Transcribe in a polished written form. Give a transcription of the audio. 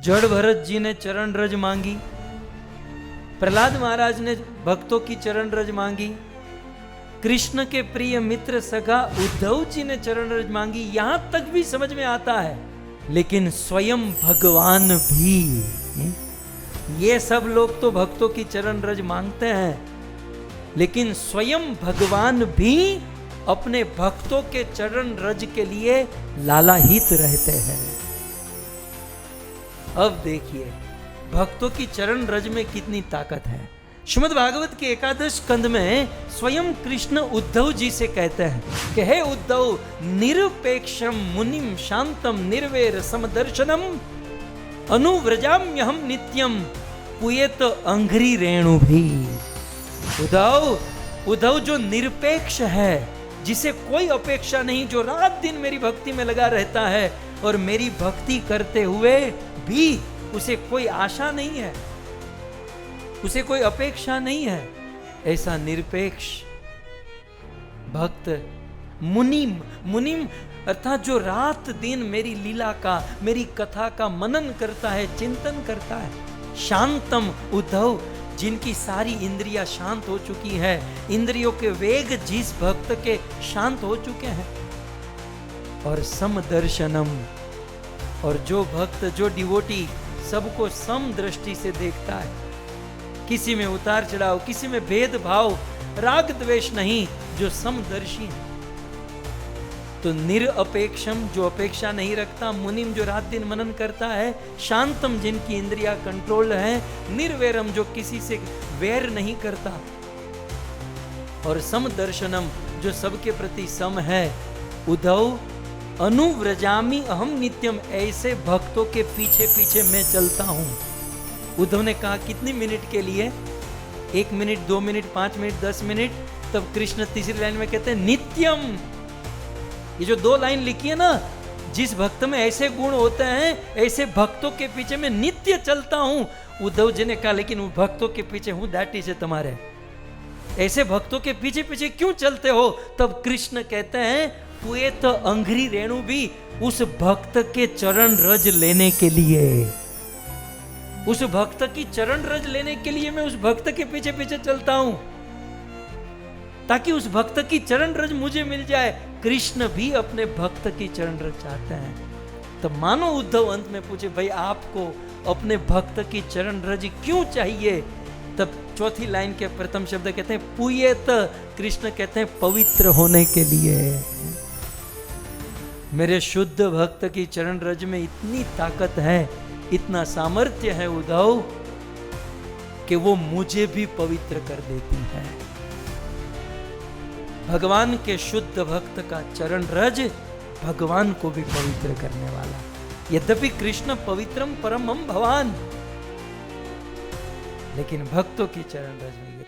जड़ भरत जी ने चरण रज मांगी, प्रहलाद महाराज ने भक्तों की चरण रज मांगी, कृष्ण के प्रिय मित्र सखा उद्धव जी ने चरण रज मांगी। यहां तक भी समझ में आता है, लेकिन स्वयं भगवान भी, ये सब लोग तो भक्तों की चरण रज मांगते हैं, लेकिन स्वयं भगवान भी अपने भक्तों के चरण रज के लिए लालायित रहते हैं। अब देखिए भक्तों की चरण रज में कितनी ताकत है। श्रीमद् भागवत के एकादश स्कंद में स्वयं कृष्ण उद्धव जी से कहते हैं कि हे उद्धव, निरपेक्षम मुनिम शांतम निर्वैर समदर्शनम अनुव्रजाम्यहम नित्यम पुयेत अंघ्रि रेणु भी। उद्धव जो निरपेक्ष है, जिसे कोई अपेक्षा नहीं, जो रात दिन मेरी भक्ति में लगा रहता है और मेरी भक्ति करते हुए भी उसे कोई आशा नहीं है, उसे कोई अपेक्षा नहीं है, ऐसा निरपेक्ष भक्त मुनिम अर्थात जो रात दिन मेरी लीला का, मेरी कथा का मनन करता है, चिंतन करता है। शांतम उद्धव, जिनकी सारी इंद्रियां शांत हो चुकी है, इंद्रियों के वेग जिस भक्त के शांत हो चुके हैं। और समदर्शनम, और जो भक्त, जो डिवोटी सबको सम दृष्टि से देखता है, किसी में उतार चढ़ाव, किसी में भेदभाव, राग द्वेष नहीं, जो समदर्शी है। तो निरअपेक्षम, जो अपेक्षा नहीं रखता, मुनिम जो रात दिन मनन करता है, शांतम जिनकी इंद्रियां कंट्रोल है, निर्वैरम जो किसी से वैर नहीं करता, और समदर्शनम जो सबके प्रति सम है। उद्धव अनुव्रजामि अहम नित्यम, ऐसे भक्तों के पीछे पीछे मैं चलता हूं। उद्धव ने कहा कितनी मिनट के लिए? 1 मिनट, 2 मिनट, 5 मिनट, 10 मिनट। तब कृष्ण तीसरी लाइन में कहते हैं नित्यम। ये जो 2 लाइन लिखी है ना, जिस भक्त में ऐसे गुण होते हैं, ऐसे भक्तों के पीछे मैं नित्य चलता हूं। उद्धव जी ने कहा लेकिन उन भक्तों के पीछे हूं दैट इज तुम्हारे, ऐसे भक्तों के पीछे पीछे क्यों चलते हो? तब कृष्ण कहते हैं पुयेत अंघ्रि रेणु भी, उस भक्त के चरण रज लेने के लिए, उस भक्त की चरण रज लेने के लिए मैं उस भक्त के पीछे पीछे चलता हूं, ताकि उस भक्त की चरण रज मुझे मिल जाए। कृष्ण भी अपने भक्त की चरण रज चाहते हैं। तो मानो उद्धव अंत में पूछे भाई आपको अपने भक्त की चरण रज क्यों चाहिए? तब चौथी लाइन के प्रथम शब्द कहते हैं पुयेत, कृष्ण कहते हैं पवित्र होने के लिए। मेरे शुद्ध भक्त की चरण रज में इतनी ताकत है, इतना सामर्थ्य है उद्धव, कि वो मुझे भी पवित्र कर देती है। भगवान के शुद्ध भक्त का चरण रज भगवान को भी पवित्र करने वाला। यद्यपि कृष्ण पवित्रम परमम भवान, लेकिन भक्तों की चरण रज में